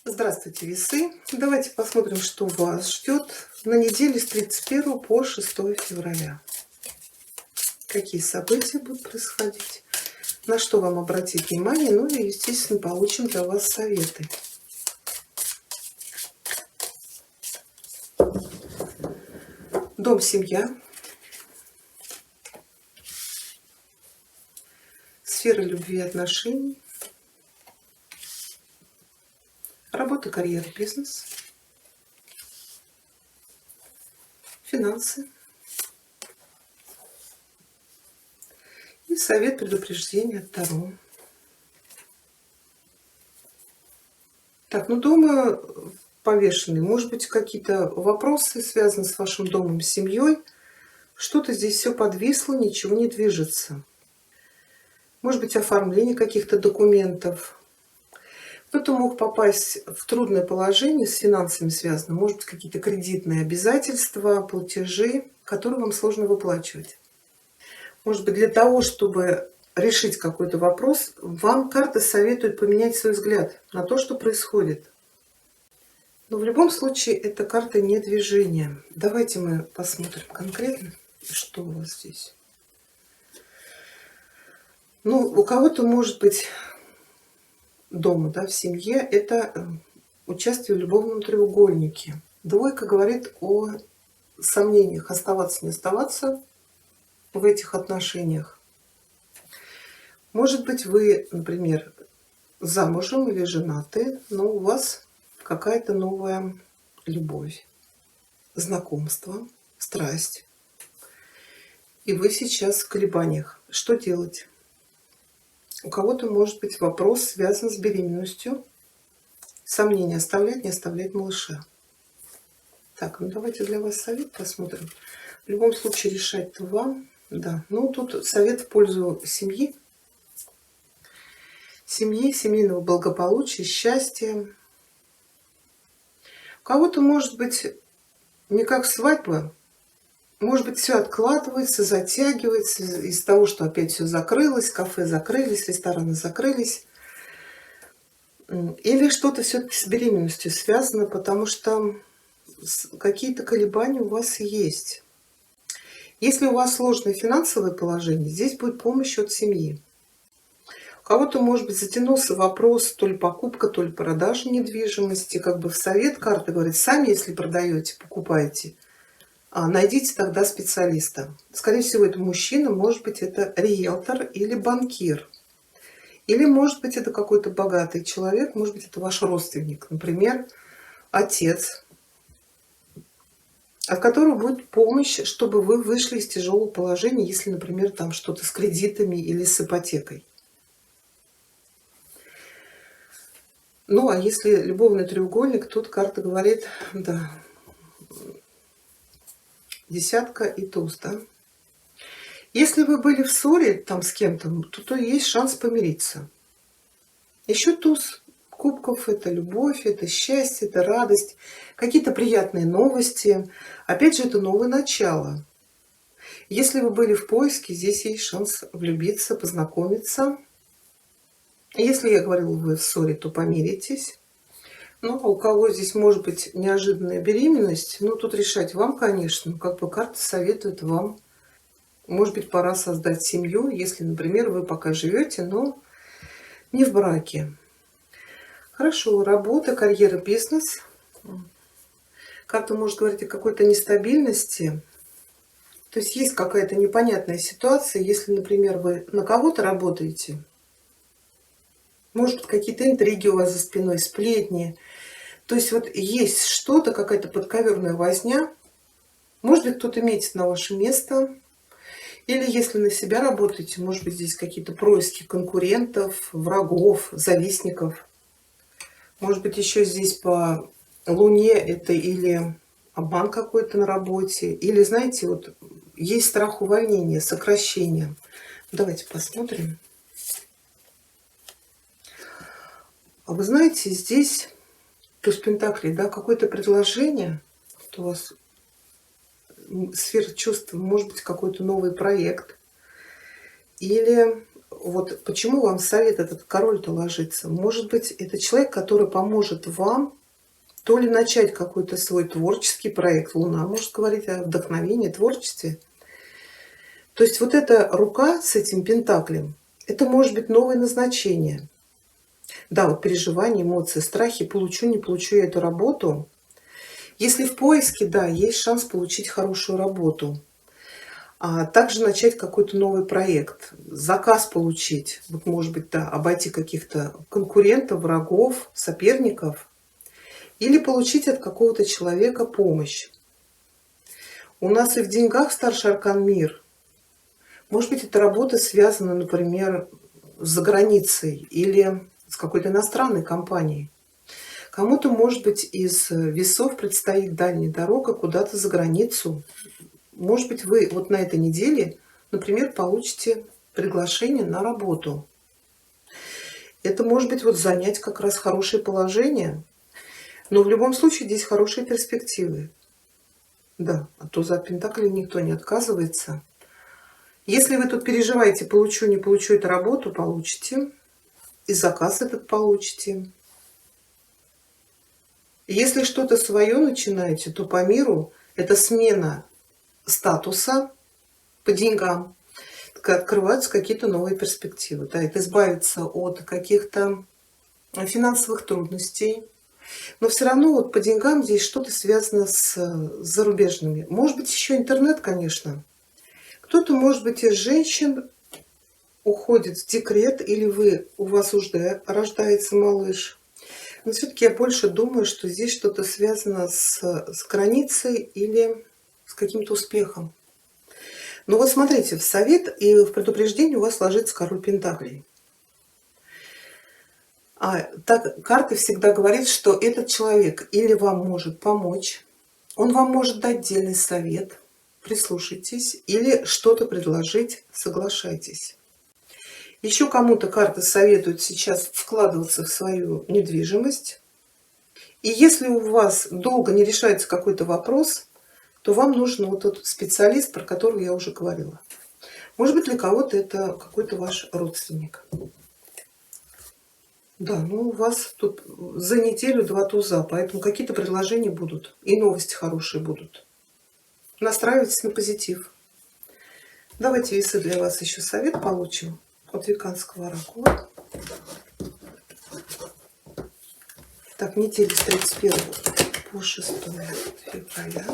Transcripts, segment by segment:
Здравствуйте, весы. Давайте посмотрим, что вас ждет на неделе с 31 по 6 февраля. Какие события будут происходить, на что вам обратить внимание, ну и, естественно, получим для вас советы. Дом, семья. Сфера любви и отношений. Работа, карьера, бизнес. Финансы. И совет предупреждения от Таро. Так, ну дома повешенный. Может быть, какие-то вопросы связаны с вашим домом, с семьей. Что-то здесь все подвисло, ничего не движется. Может быть, оформление каких-то документов. Кто-то мог попасть в трудное положение, с финансами связано. Может быть, какие-то кредитные обязательства, платежи, которые вам сложно выплачивать. Может быть, для того, чтобы решить какой-то вопрос, вам карты советуют поменять свой взгляд на то, что происходит. Но в любом случае, эта карта не движения. Давайте мы посмотрим конкретно, что у вас здесь. Ну, у кого-то может быть дома, да, в семье, это участие в любовном треугольнике. Двойка говорит о сомнениях, оставаться, не оставаться в этих отношениях. Может быть, вы, например, замужем или женаты, но у вас какая-то новая любовь, знакомство, страсть. И вы сейчас в колебаниях. Что делать? У кого-то может быть вопрос связан с беременностью. Сомнения, оставлять, не оставлять малыша. Так, ну давайте для вас совет посмотрим. В любом случае решать-то вам. Да, ну тут совет в пользу семьи. Семьи, семейного благополучия, счастья. У кого-то может быть не как свадьба. Может быть, все откладывается, затягивается из-за того, что опять все закрылось, кафе закрылись, рестораны закрылись. Или что-то все-таки с беременностью связано, потому что какие-то колебания у вас есть. Если у вас сложное финансовое положение, здесь будет помощь от семьи. У кого-то, может быть, затянулся вопрос то ли покупка, то ли продажа недвижимости. Как бы в совет карты говорят, сами, если продаете, покупаете, найдите тогда специалиста. Скорее всего, это мужчина, может быть, это риэлтор или банкир. Или, может быть, это какой-то богатый человек, может быть, это ваш родственник, например, отец, от которого будет помощь, чтобы вы вышли из тяжелого положения, если, например, там что-то с кредитами или с ипотекой. Ну, а если любовный треугольник, тут карта говорит, да, десятка и туз, да. Если вы были в ссоре там с кем-то, то есть шанс помириться. Еще туз кубков – это любовь, это счастье, это радость, какие-то приятные новости. Опять же, это новое начало. Если вы были в поиске, здесь есть шанс влюбиться, познакомиться. Если я говорила, вы в ссоре, то помиритесь. Ну, а у кого здесь может быть неожиданная беременность, ну, тут решать вам, конечно. Как бы карта советует вам, может быть, пора создать семью, если, например, вы пока живете, но не в браке. Хорошо, работа, карьера, бизнес. Карта может говорить о какой-то нестабильности. То есть есть какая-то непонятная ситуация, если, например, вы на кого-то работаете. Может быть, какие-то интриги у вас за спиной, сплетни. То есть вот есть что-то, какая-то подковерная возня. Может быть, кто-то метит на ваше место. Или если на себя работаете, может быть, здесь какие-то происки конкурентов, врагов, завистников. Может быть, еще здесь по Луне это или обман какой-то на работе, или, знаете, вот есть страх увольнения, сокращения. Давайте посмотрим. А вы знаете, здесь туз пентаклей, да, какое-то предложение, вот у вас сфера чувств, может быть, какой-то новый проект, или вот почему вам совет этот король-то ложится? Может быть, это человек, который поможет вам то ли начать какой-то свой творческий проект. Луна может говорить о вдохновении, творчестве. То есть вот эта рука с этим пентаклем, это может быть новое назначение. Да, вот переживания, эмоции, страхи, получу, не получу я эту работу. Если в поиске, да, есть шанс получить хорошую работу. А также начать какой-то новый проект, заказ получить. Вот, может быть, да, обойти каких-то конкурентов, врагов, соперников. Или получить от какого-то человека помощь. У нас и в деньгах старший аркан мир. Может быть, эта работа связана, например, с границей или с какой-то иностранной компанией. Кому-то, может быть, из весов предстоит дальняя дорога куда-то за границу. Может быть, вы вот на этой неделе, например, получите приглашение на работу. Это может быть вот занять как раз хорошее положение. Но в любом случае здесь хорошие перспективы. Да, а то за пентакли никто не отказывается. Если вы тут переживаете, получу, не получу эту работу, получите. И заказ этот получите. Если что-то свое начинаете, то по миру это смена статуса по деньгам. Открываются какие-то новые перспективы. Да, это избавиться от каких-то финансовых трудностей. Но все равно вот по деньгам здесь что-то связано с зарубежными. Может быть, еще интернет, конечно. Кто-то, может быть, из женщин уходит в декрет, или у вас уже рождается малыш. Но все-таки я больше думаю, что здесь что-то связано с границей или с каким-то успехом. Но вот смотрите, в совет и в предупреждении у вас ложится король пентаклей. А так карта всегда говорит, что этот человек или вам может помочь, он вам может дать дельный совет, прислушайтесь, или что-то предложить, соглашайтесь. Еще кому-то карта советует сейчас вкладываться в свою недвижимость. И если у вас долго не решается какой-то вопрос, то вам нужен вот тот специалист, про которого я уже говорила. Может быть, для кого-то это какой-то ваш родственник. Да, ну у вас тут за неделю 2 туза, поэтому какие-то предложения будут и новости хорошие будут. Настраивайтесь на позитив. Давайте, весы, для вас еще совет получим от Веканского оракула. Так, неделя с 31 по 6 февраля.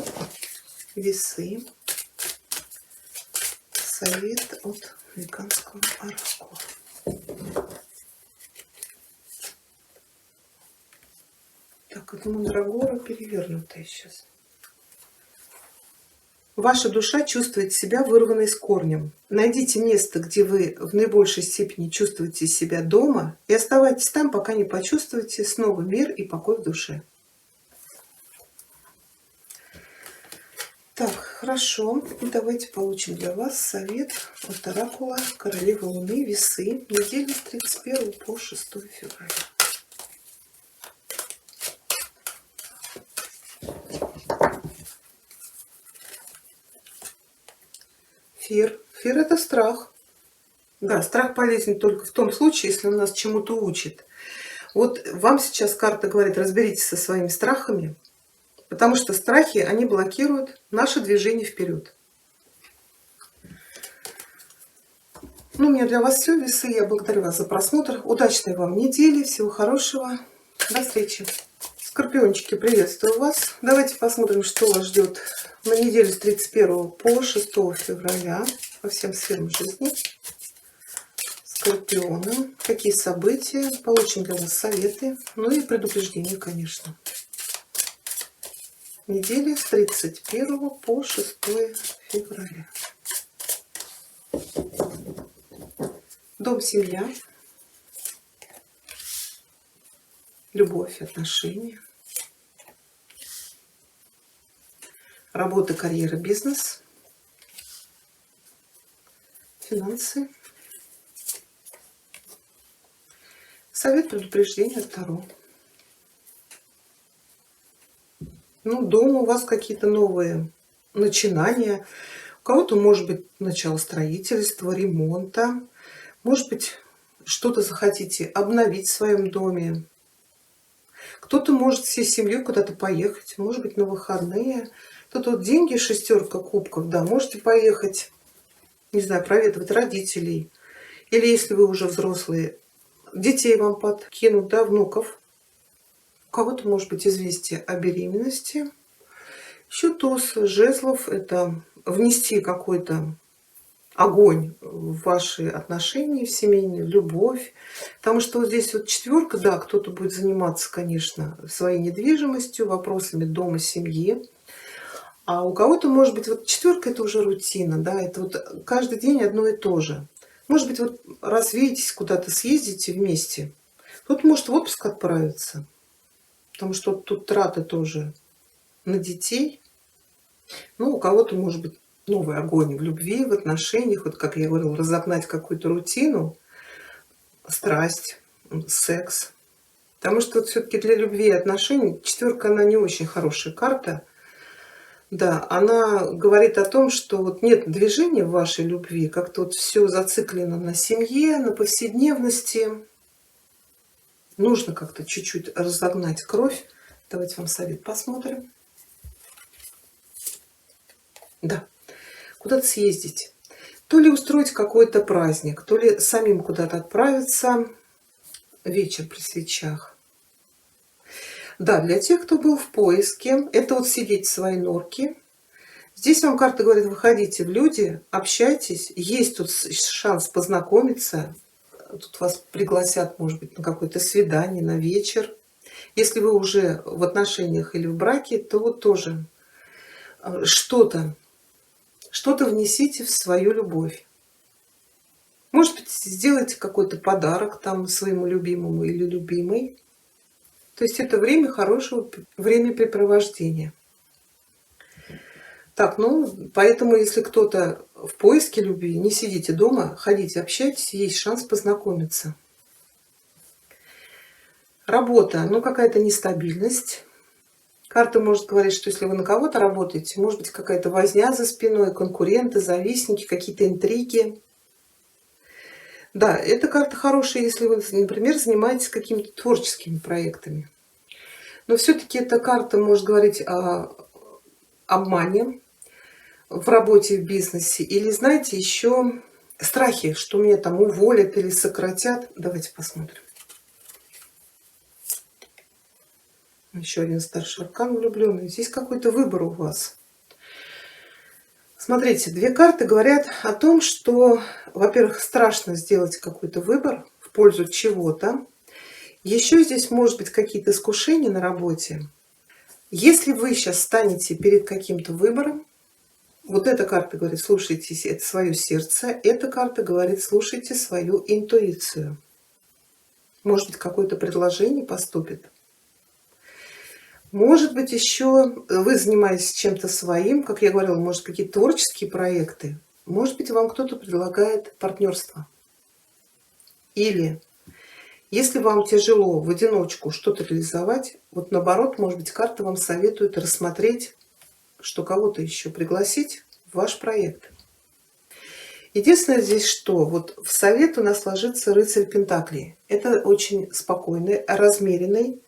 Весы. Совет от Веканского оракула. Так, это мандрагора перевернутая сейчас. Ваша душа чувствует себя вырванной с корнем. Найдите место, где вы в наибольшей степени чувствуете себя дома, и оставайтесь там, пока не почувствуете снова мир и покой в душе. Так, хорошо. Давайте получим для вас совет от оракула Королевы Луны, Весы, неделя с 31 по 6 февраля. Фир. Фир — это страх. Да, страх полезен только в том случае, если он нас чему-то учит. Вот вам сейчас карта говорит, разберитесь со своими страхами, потому что страхи, они блокируют наше движение вперед. Ну, у меня для вас все, весы. Я благодарю вас за просмотр. Удачной вам недели, всего хорошего. До встречи. Скорпиончики, приветствую вас. Давайте посмотрим, что вас ждет на неделю с 31 по 6 февраля по всем сферам жизни. Скорпионы. Какие события? Получим для вас советы. Ну и предупреждения, конечно. Неделя с 31 по 6 февраля. Дом, семья. Любовь, отношения. Работа, карьера, бизнес. Финансы. Совет, предупреждение от Таро. Ну, дома у вас какие-то новые начинания. У кого-то может быть начало строительства, ремонта. Может быть, что-то захотите обновить в своем доме. Кто-то может всей семьей куда-то поехать, может быть, на выходные. Тут вот деньги, шестерка кубков, да, можете поехать, не знаю, проведывать родителей. Или если вы уже взрослые, детей вам подкинут, да, внуков. У кого-то может быть известие о беременности. Еще туз жезлов — это внести какой-то огонь в ваши отношения, в семейные, в любовь. Потому что вот здесь вот четверка, да, кто-то будет заниматься, конечно, своей недвижимостью, вопросами дома, семьи. А у кого-то, может быть, вот четверка — это уже рутина, да, это вот каждый день одно и то же. Может быть, вот развеетесь, куда-то съездите вместе. Тут может в отпуск отправиться, потому что тут траты тоже на детей. Ну, у кого-то, может быть, новый огонь в любви, в отношениях. Вот, как я говорила, разогнать какую-то рутину, страсть, секс. Потому что вот все-таки для любви и отношений четверка, она не очень хорошая карта. Да, она говорит о том, что вот нет движения в вашей любви, как-то вот все зациклено на семье, на повседневности. Нужно как-то чуть-чуть разогнать кровь. Давайте вам совет посмотрим. Да, куда-то съездить. То ли устроить какой-то праздник, то ли самим куда-то отправиться. Вечер при свечах. Да, для тех, кто был в поиске, это вот сидеть в своей норке. Здесь вам карта говорит: выходите в люди, общайтесь, есть тут шанс познакомиться. Тут вас пригласят, может быть, на какое-то свидание, на вечер. Если вы уже в отношениях или в браке, то вот тоже что-то внесите в свою любовь. Может быть, сделайте какой-то подарок там своему любимому или любимой. То есть это время хорошего времяпрепровождения. Так, ну, поэтому, если кто-то в поиске любви, не сидите дома, ходите, общайтесь, есть шанс познакомиться. Работа, ну, какая-то нестабильность. Карта может говорить, что если вы на кого-то работаете, может быть какая-то возня за спиной, конкуренты, завистники, какие-то интриги. Да, эта карта хорошая, если вы, например, занимаетесь какими-то творческими проектами. Но все-таки эта карта может говорить о обмане в работе, в бизнесе. Или, знаете, еще страхи, что меня там уволят или сократят. Давайте посмотрим. Еще один старший аркан — влюбленный. Здесь какой-то выбор у вас. Смотрите, две карты говорят о том, что, во-первых, страшно сделать какой-то выбор в пользу чего-то. Еще здесь может быть какие-то искушения на работе. Если вы сейчас станете перед каким-то выбором, вот эта карта говорит: слушайте это свое сердце. Эта карта говорит: слушайте свою интуицию. Может быть, какое-то предложение поступит. Может быть, еще вы занимаетесь чем-то своим, как я говорила, может, какие-то творческие проекты. Может быть, вам кто-то предлагает партнерство. Или если вам тяжело в одиночку что-то реализовать, вот наоборот, может быть, карта вам советует рассмотреть, что кого-то еще пригласить в ваш проект. Единственное здесь, что вот в совет у нас ложится рыцарь Пентаклей. Это очень спокойный, размеренный.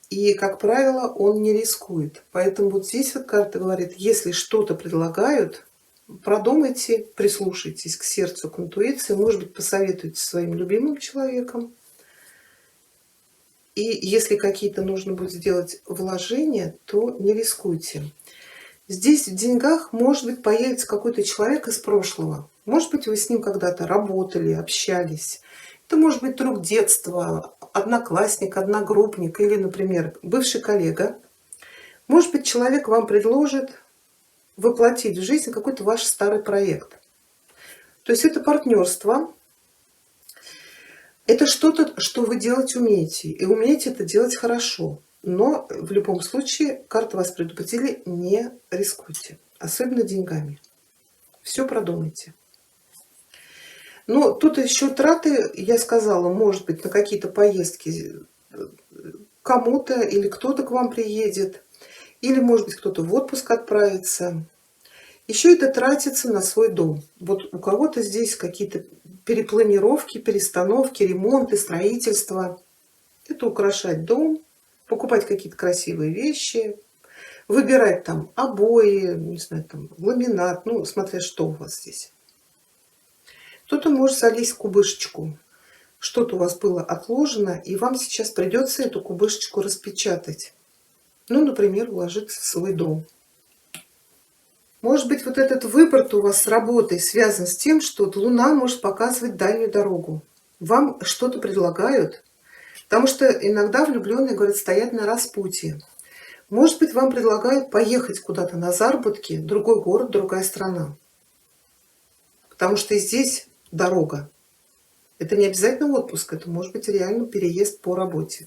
И, как правило, он не рискует. Поэтому вот здесь вот карта говорит: если что-то предлагают, продумайте, прислушайтесь к сердцу, к интуиции, может быть, посоветуйте своим любимым человеком. И если какие-то нужно будет сделать вложения, то не рискуйте. Здесь в деньгах, может быть, появится какой-то человек из прошлого. Может быть, вы с ним когда-то работали, общались. Это может быть друг детства, одноклассник, одногруппник или, например, бывший коллега. Может быть, человек вам предложит воплотить в жизнь какой-то ваш старый проект. То есть это партнерство, это что-то, что вы делать умеете. И умеете это делать хорошо. Но в любом случае, карты вас предупредили: не рискуйте. Особенно деньгами. Все продумайте. Но тут еще траты, я сказала, может быть, на какие-то поездки кому-то или кто-то к вам приедет. Или, может быть, кто-то в отпуск отправится. Еще это тратится на свой дом. Вот у кого-то здесь какие-то перепланировки, перестановки, ремонты, строительство. Это украшать дом, покупать какие-то красивые вещи, выбирать там обои, не знаю, там ламинат, ну, смотря что у вас здесь. Кто-то может залезть в кубышечку. Что-то у вас было отложено, и вам сейчас придется эту кубышечку распечатать. Ну, например, вложиться в свой дом. Может быть, вот этот выбор у вас с работой связан с тем, что Луна может показывать дальнюю дорогу. Вам что-то предлагают, потому что иногда влюбленные, говорят, стоят на распутье. Может быть, вам предлагают поехать куда-то на заработки, в другой город, другая страна. Потому что и здесь дорога. Это не обязательно отпуск, это может быть реально переезд по работе.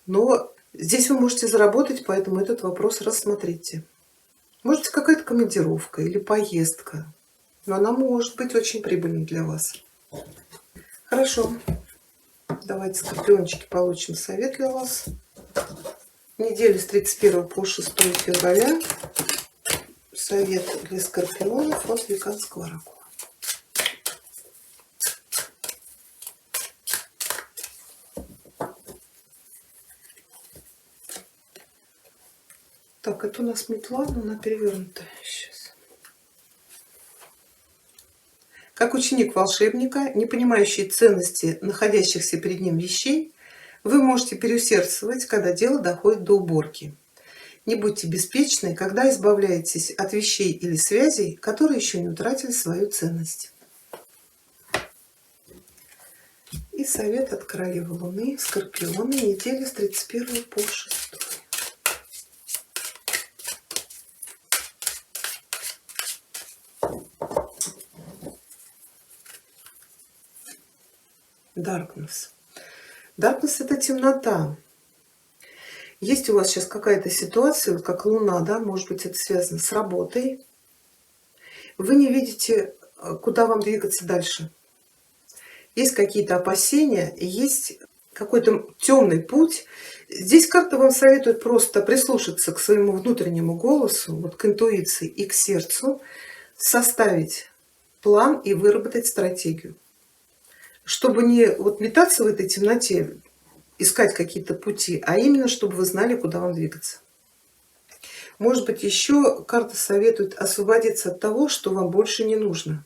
Но здесь вы можете заработать, поэтому этот вопрос рассмотрите. Может быть, какая-то командировка или поездка, но она может быть очень прибыльной для вас. Хорошо. Давайте, скорпиончики, получим совет для вас. Неделя с 31 по 6 февраля. Совет для скорпионов от Веканского оракула. Так, это у нас метла, но она перевернутая. Сейчас. Как ученик волшебника, не понимающий ценности находящихся перед ним вещей, вы можете переусердствовать, когда дело доходит до уборки. Не будьте беспечны, когда избавляетесь от вещей или связей, которые еще не утратили свою ценность. И совет от королевы Луны, Скорпионы, неделя с 31 по 6. Darkness. Darkness — это темнота. Есть у вас сейчас какая-то ситуация, как Луна, да, может быть, это связано с работой. Вы не видите, куда вам двигаться дальше. Есть какие-то опасения, есть какой-то темный путь. Здесь карта вам советует просто прислушаться к своему внутреннему голосу, вот к интуиции и к сердцу, составить план и выработать стратегию. Чтобы не вот метаться в этой темноте, искать какие-то пути, а именно, чтобы вы знали, куда вам двигаться. Может быть, еще карта советует освободиться от того, что вам больше не нужно.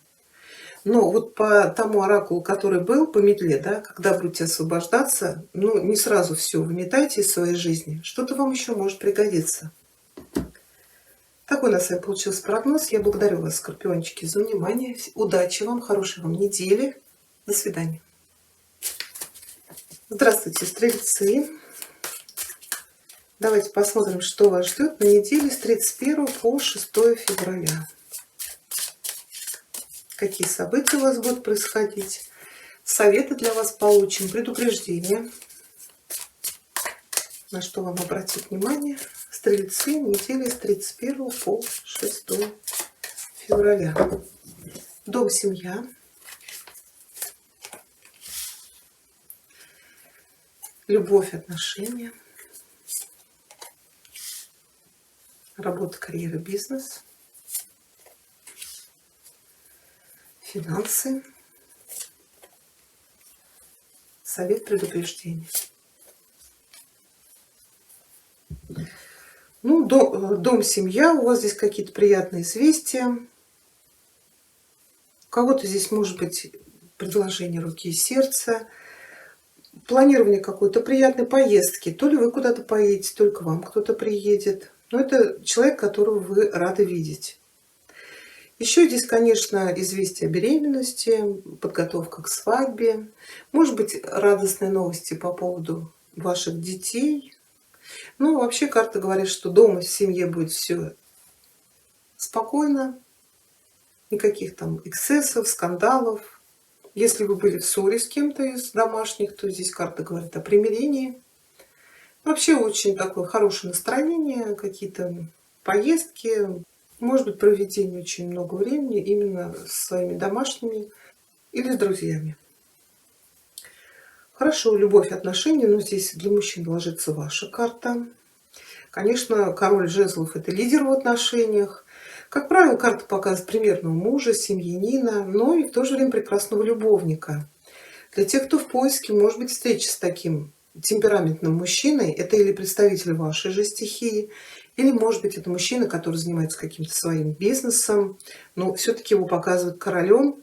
Но вот по тому оракулу, который был, по метле, да, когда будете освобождаться, ну, не сразу все выметайте из своей жизни, что-то вам еще может пригодиться. Такой у нас с вами получился прогноз. Я благодарю вас, скорпиончики, за внимание. Удачи вам, хорошей вам недели. До свидания. Здравствуйте, стрельцы. Давайте посмотрим, что вас ждет на неделе с 31 по 6 февраля. Какие события у вас будут происходить. Советы для вас получим, предупреждения. На что вам обратить внимание. Стрельцы, неделя с 31 по 6 февраля. Дом, семья. Любовь, отношения, работа, карьера, бизнес, финансы, совет, предупреждение. Ну, дом, семья, у вас здесь какие-то приятные известия. У кого-то здесь может быть предложение руки и сердца. Планирование какой-то приятной поездки. То ли вы куда-то поедете, то ли к вам кто-то приедет. Но это человек, которого вы рады видеть. Еще здесь, конечно, известие о беременности, подготовка к свадьбе. Может быть, радостные новости по поводу ваших детей. Ну, вообще карта говорит, что дома в семье будет все спокойно. Никаких там эксцессов, скандалов. Если вы были в ссоре с кем-то из домашних, то здесь карта говорит о примирении. Вообще очень такое хорошее настроение, какие-то поездки. Может быть, проведение очень много времени именно с своими домашними или с друзьями. Хорошо, любовь, отношения, но здесь для мужчин ложится ваша карта. Конечно, король жезлов — это лидер в отношениях. Как правило, карта показывает примерного мужа, семьянина, но и в то же время прекрасного любовника. Для тех, кто в поиске, может быть, встреча с таким темпераментным мужчиной, это или представитель вашей же стихии, или, может быть, это мужчина, который занимается каким-то своим бизнесом, но все-таки его показывают королем.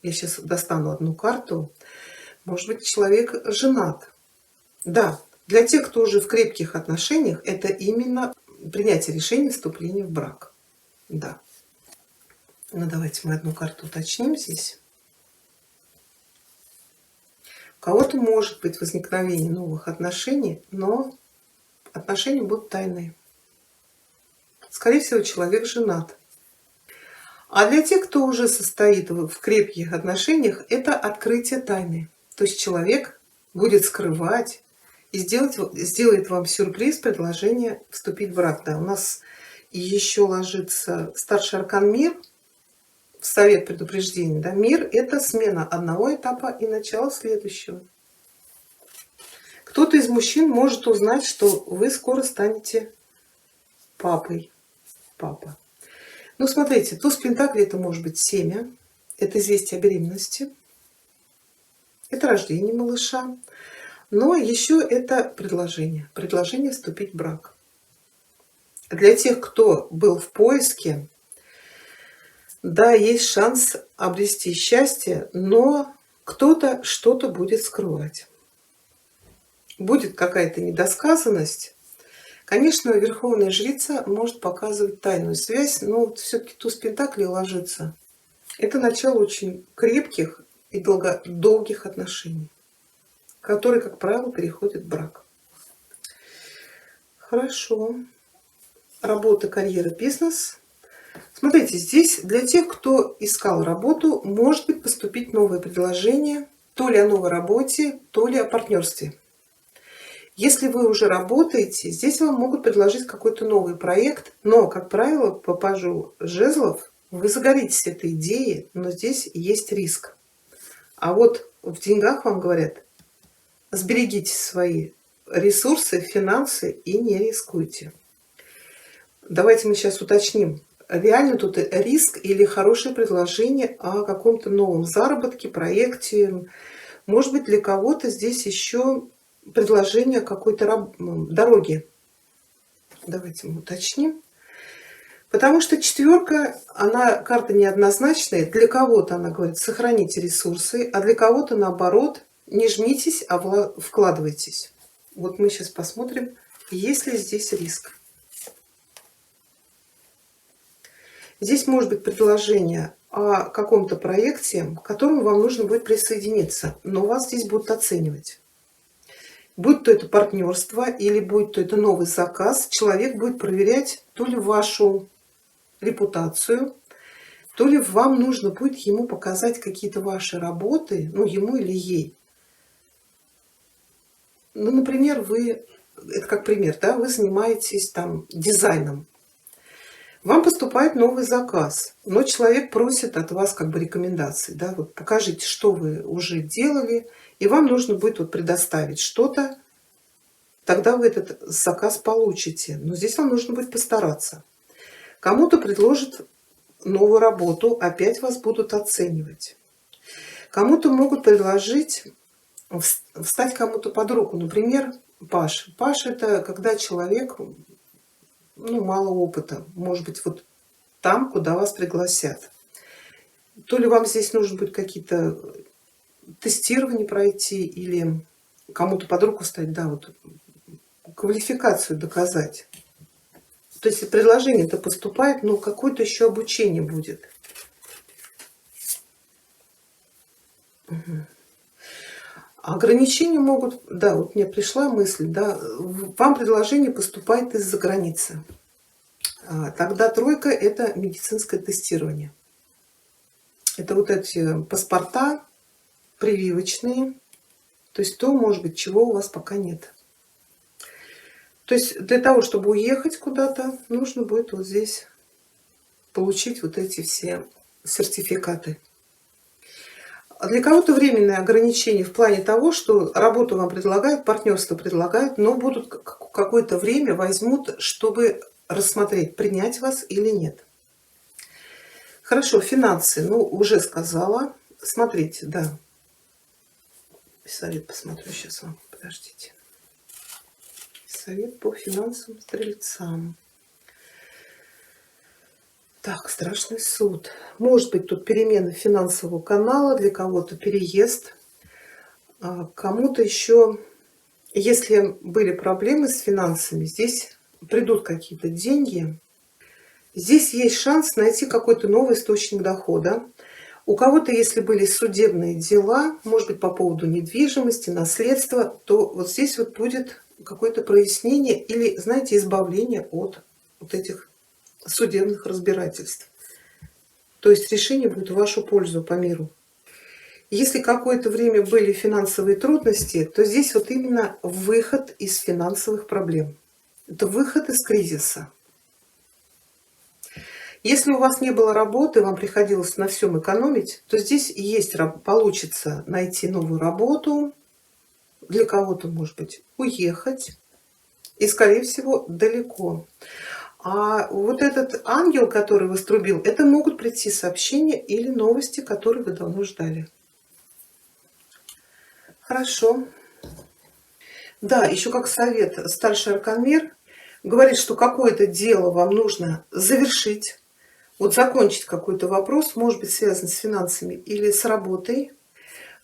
Я сейчас достану одну карту. Может быть, человек женат. Да, для тех, кто уже в крепких отношениях, это именно принятие решения вступления в брак. Да. Ну, давайте мы одну карту уточним здесь. У кого-то может быть возникновение новых отношений, но отношения будут тайные. Скорее всего, человек женат. А для тех, кто уже состоит в крепких отношениях, это открытие тайны. То есть человек будет скрывать и сделает вам сюрприз, предложение вступить в брак. Да, у нас еще ложится старший аркан мир, совет предупреждения. Да? Мир – это смена одного этапа и начало следующего. Кто-то из мужчин может узнать, что вы скоро станете папой. Папа. Ну, смотрите, туз пентаклей – это может быть семя, это известие о беременности, это рождение малыша, но еще это предложение вступить в брак. Для тех, кто был в поиске, да, есть шанс обрести счастье, но кто-то что-то будет скрывать. Будет какая-то недосказанность. Конечно, верховная жрица может показывать тайную связь, но все-таки туз пентаклей ложится. Это начало очень крепких и долгих отношений, которые, как правило, переходят в брак. Хорошо. Работа, карьера, бизнес. Смотрите, здесь для тех, кто искал работу, может быть поступить новое предложение, то ли о новой работе, то ли о партнерстве. Если вы уже работаете, здесь вам могут предложить какой-то новый проект, но, как правило, по пажу жезлов вы загоритесь этой идеей, но здесь есть риск. А вот в деньгах вам говорят: сберегите свои ресурсы, финансы и не рискуйте. Давайте мы сейчас уточним, реально тут риск или хорошее предложение о каком-то новом заработке, проекте. Может быть, для кого-то здесь еще предложение какой-то дороги. Давайте мы уточним. Потому что четверка, она карта неоднозначная. Для кого-то она говорит: сохраните ресурсы, а для кого-то наоборот: не жмитесь, а вкладывайтесь. Вот мы сейчас посмотрим, есть ли здесь риск. Здесь может быть предложение о каком-то проекте, к которому вам нужно будет присоединиться, но вас здесь будут оценивать. Будь то это партнерство или будь то это новый заказ, человек будет проверять то ли вашу репутацию, то ли вам нужно будет ему показать какие-то ваши работы, ну, ему или ей. Ну, например, это как пример, да, вы занимаетесь там дизайном. Вам поступает новый заказ, но человек просит от вас как бы рекомендаций. Да, вот покажите, что вы уже делали, и вам нужно будет вот предоставить что-то, тогда вы этот заказ получите. Но здесь вам нужно будет постараться. Кому-то предложат новую работу, опять вас будут оценивать. Кому-то могут предложить встать кому-то под руку. Например, паш. Паш – это когда человек, ну, мало опыта. Может быть, вот там, куда вас пригласят. То ли вам здесь нужно будет какие-то тестирования пройти, или кому-то под руку стать, да, вот квалификацию доказать. То есть предложение-то поступает, но какое-то еще обучение будет. Угу. Ограничения могут, да, вот мне пришла мысль, да, вам предложение поступает из-за границы. Тогда тройка – это медицинское тестирование. Это вот эти паспорта прививочные, то есть то, может быть, чего у вас пока нет. То есть для того, чтобы уехать куда-то, нужно будет вот здесь получить вот эти все сертификаты. А для кого-то временное ограничение в плане того, что работу вам предлагают, партнерство предлагают, но будут какое-то время возьмут, чтобы рассмотреть, принять вас или нет. Хорошо, финансы. Ну, уже сказала. Смотрите, да. Совет посмотрю сейчас вам. Подождите. Совет по финансам стрельцам. Так, страшный суд. Может быть, тут перемена финансового канала, для кого-то переезд. Кому-то еще, если были проблемы с финансами, здесь придут какие-то деньги. Здесь есть шанс найти какой-то новый источник дохода. У кого-то, если были судебные дела, может быть, по поводу недвижимости, наследства, то вот здесь вот будет какое-то прояснение или, знаете, избавление от вот этих судебных разбирательств. То есть решение будет в вашу пользу по миру. Если какое-то время были финансовые трудности, то здесь вот именно выход из финансовых проблем. Это выход из кризиса. Если у вас не было работы, вам приходилось на всем экономить, то здесь есть, получится найти новую работу, для кого-то, может быть, уехать, и, скорее всего, далеко. А вот этот ангел, который вас трубил, это могут прийти сообщения или новости, которые вы давно ждали. Хорошо. Да, еще как совет, старший аркан-мир говорит, что какое-то дело вам нужно завершить, вот закончить какой-то вопрос, может быть, связан с финансами или с работой.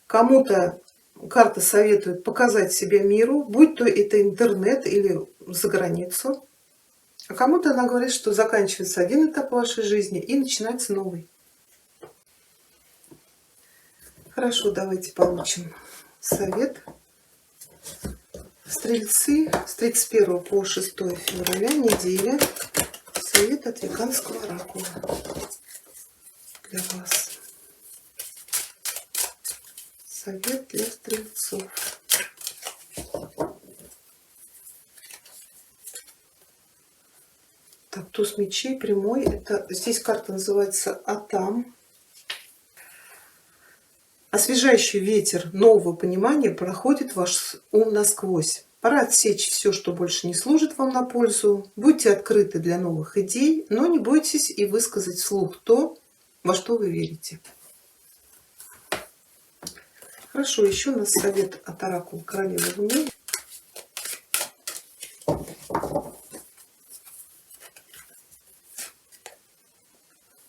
Кому-то карта советует показать себя миру, будь то это интернет или за границу. А кому-то она говорит, что заканчивается один этап вашей жизни и начинается новый. Хорошо, давайте получим совет. Стрельцы с 31 по 6 февраля, неделя. Совет от веканского оракула для вас. Совет для стрельцов. Так, туз мечей прямой. Это здесь карта называется Атам. Освежающий ветер нового понимания проходит ваш ум насквозь. Пора отсечь все, что больше не служит вам на пользу. Будьте открыты для новых идей, но не бойтесь и высказать вслух то, во что вы верите. Хорошо, еще у нас совет от оракула королевы Луны.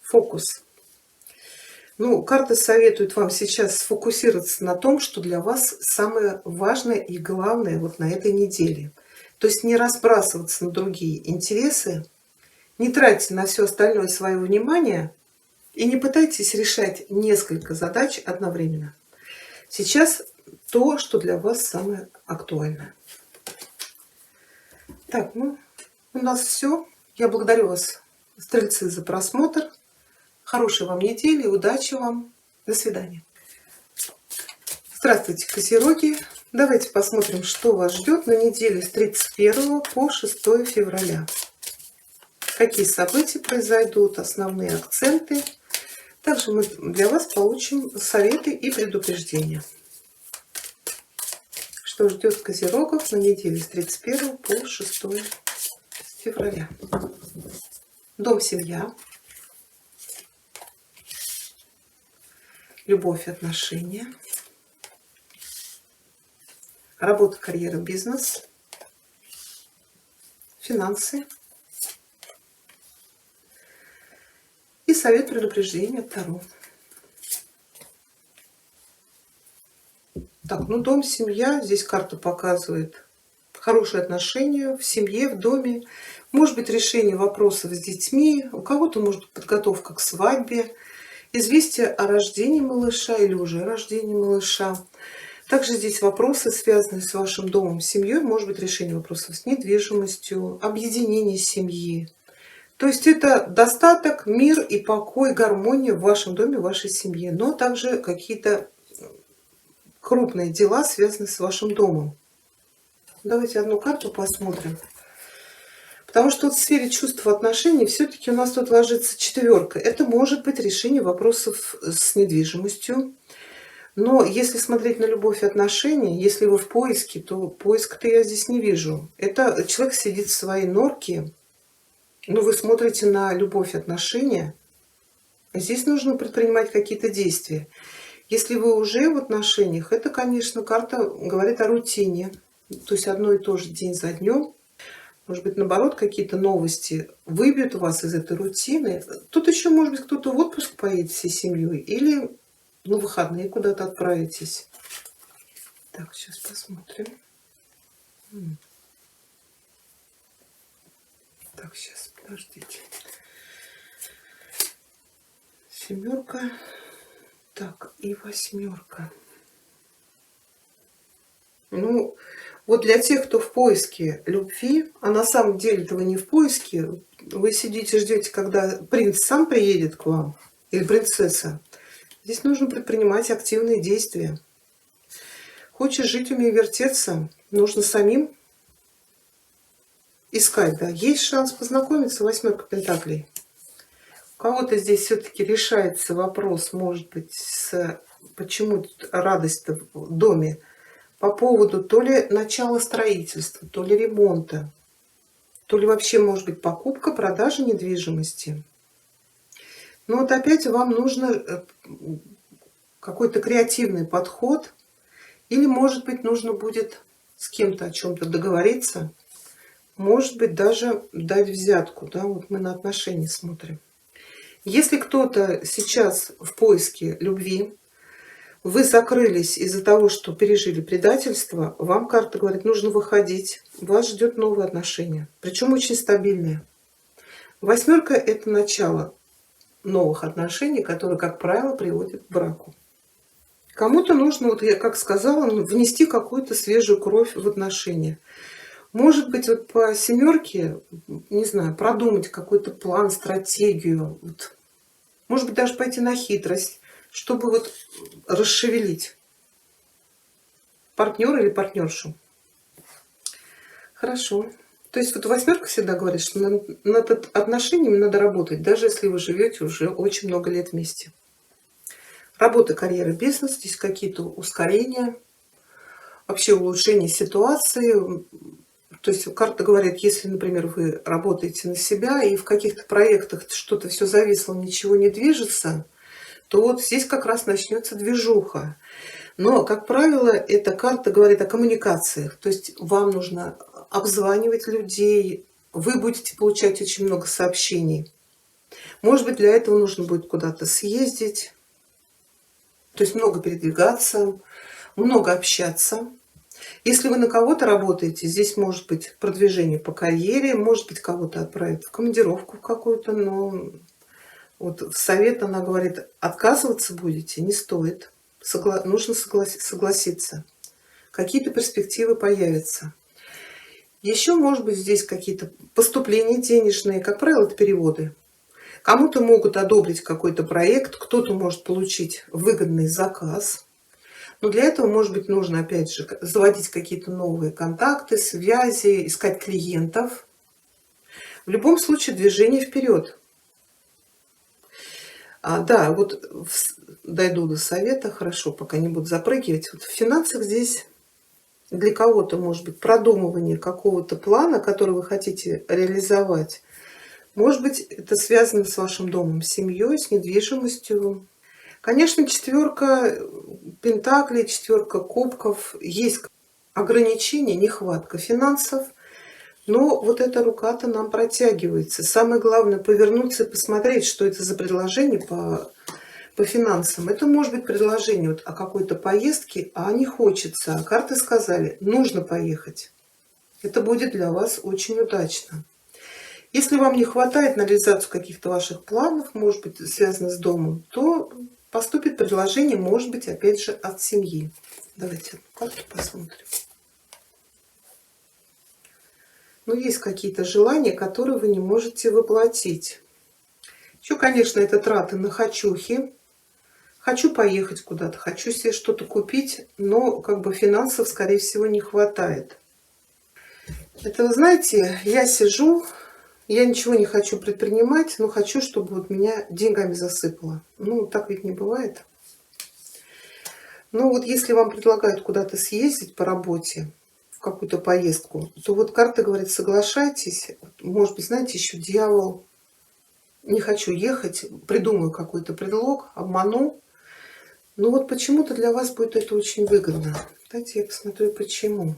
Фокус. Ну, карты советуют вам сейчас сфокусироваться на том, что для вас самое важное и главное вот на этой неделе. То есть не разбрасываться на другие интересы, не тратьте на все остальное свое внимание и не пытайтесь решать несколько задач одновременно. Сейчас то, что для вас самое актуальное. Так, ну, у нас все. Я благодарю вас, стрельцы, за просмотр. Хорошей вам недели, удачи вам. До свидания. Здравствуйте, козероги. Давайте посмотрим, что вас ждет на неделе с 31 по 6 февраля. Какие события произойдут, основные акценты. Также мы для вас получим советы и предупреждения. Что ждет козерогов на неделе с 31 по 6 февраля. Дом, семья. Любовь, отношения, работа, карьера, бизнес, финансы и совет предупреждения Таро. Так, ну дом, семья, здесь карта показывает хорошие отношения в семье, в доме, может быть решение вопросов с детьми, у кого-то может быть подготовка к свадьбе, известие о рождении малыша или уже рождении малыша. Также здесь вопросы, связанные с вашим домом, семьей, может быть решение вопросов с недвижимостью, объединение семьи. То есть это достаток, мир и покой, гармония в вашем доме, в вашей семье. Но также какие-то крупные дела, связанные с вашим домом. Давайте одну карту посмотрим. Потому что вот в сфере чувств и отношений все-таки у нас тут ложится четверка. Это может быть решение вопросов с недвижимостью. Но если смотреть на любовь и отношения, если вы в поиске, то поиск-то я здесь не вижу. Это человек сидит в своей норке Но вы смотрите на любовь, отношения. Здесь нужно предпринимать какие-то действия. Если вы уже в отношениях, это, конечно, карта говорит о рутине. То есть одно и то же день за днем. Может быть, наоборот, какие-то новости выбьют вас из этой рутины. Тут еще, может быть, кто-то в отпуск поедет всей семьей или на выходные куда-то отправитесь. Так, сейчас посмотрим. Так, сейчас, подождите. Семерка. Так, и восьмерка. Ну, вот для тех, кто в поиске любви, а на самом деле-то вы не в поиске, вы сидите, ждете, когда принц сам приедет к вам, или принцесса. Здесь нужно предпринимать активные действия. Хочешь жить, умей вертеться, нужно самим искать, да. Есть шанс познакомиться, восьмерка пентаклей. У кого-то здесь все-таки решается вопрос, может быть, почему тут радость-то в доме, по поводу то ли начала строительства, то ли ремонта, то ли вообще, может быть, покупка, продажа недвижимости. Но вот опять вам нужно какой-то креативный подход, или, может быть, нужно будет с кем-то о чем-то договориться, может быть, даже дать взятку, да, вот мы на отношения смотрим. Если кто-то сейчас в поиске любви, вы закрылись из-за того, что пережили предательство, вам карта говорит, нужно выходить, вас ждет новые отношения, причем очень стабильные. Восьмерка – это начало новых отношений, которые, как правило, приводят к браку. Кому-то нужно, вот я как сказала, внести какую-то свежую кровь в отношения. Может быть, вот по семерке, не знаю, продумать какой-то план, стратегию. Вот. Может быть, даже пойти на хитрость, чтобы вот расшевелить партнера или партнершу. Хорошо. То есть вот восьмерка всегда говорит, что над отношениями надо работать, даже если вы живете уже очень много лет вместе. Работа, карьера, бизнес, здесь какие-то ускорения, вообще улучшение ситуации. То есть карта говорит, если, например, вы работаете на себя и в каких-то проектах что-то все зависло, ничего не движется, то вот здесь как раз начнется движуха. Но, как правило, эта карта говорит о коммуникациях. То есть вам нужно обзванивать людей, вы будете получать очень много сообщений. Может быть, для этого нужно будет куда-то съездить, то есть много передвигаться, много общаться. Если вы на кого-то работаете, здесь может быть продвижение по карьере, может быть, кого-то отправят в командировку в какую-то, но вот в совет она говорит, отказываться будете, не стоит. Нужно согласиться. Какие-то перспективы появятся. Еще, может быть, здесь какие-то поступления денежные, как правило, это переводы. Кому-то могут одобрить какой-то проект, кто-то может получить выгодный заказ. Но для этого, может быть, нужно, опять же, заводить какие-то новые контакты, связи, искать клиентов. В любом случае, движение вперед. Да, вот дойду до совета, хорошо, пока не буду запрыгивать. Вот в финансах здесь для кого-то, может быть, продумывание какого-то плана, который вы хотите реализовать. Может быть, это связано с вашим домом, с семьей, с недвижимостью. Конечно, четверка пентаклей, четверка кубков. Есть ограничения, нехватка финансов. Но вот эта рука-то нам протягивается. Самое главное повернуться и посмотреть, что это за предложение по финансам. Это может быть предложение вот о какой-то поездке, а не хочется. А карты сказали, нужно поехать. Это будет для вас очень удачно. Если вам не хватает на реализацию каких-то ваших планов, может быть, связано с домом, то поступит предложение, может быть, опять же, от семьи. Давайте карту посмотрим. Но есть какие-то желания, которые вы не можете воплотить. Еще, конечно, это траты на хочухи. Хочу поехать куда-то, хочу себе что-то купить, но как бы финансов, скорее всего, не хватает. Это, вы знаете, я сижу, я ничего не хочу предпринимать, но хочу, чтобы вот меня деньгами засыпало. Ну, так ведь не бывает. Но вот если вам предлагают куда-то съездить по работе, в какую-то поездку, то вот карта говорит, соглашайтесь. Может быть, знаете, еще дьявол, не хочу ехать, придумаю какой-то предлог, обману. Но вот почему-то для вас будет это очень выгодно. Давайте я посмотрю, почему.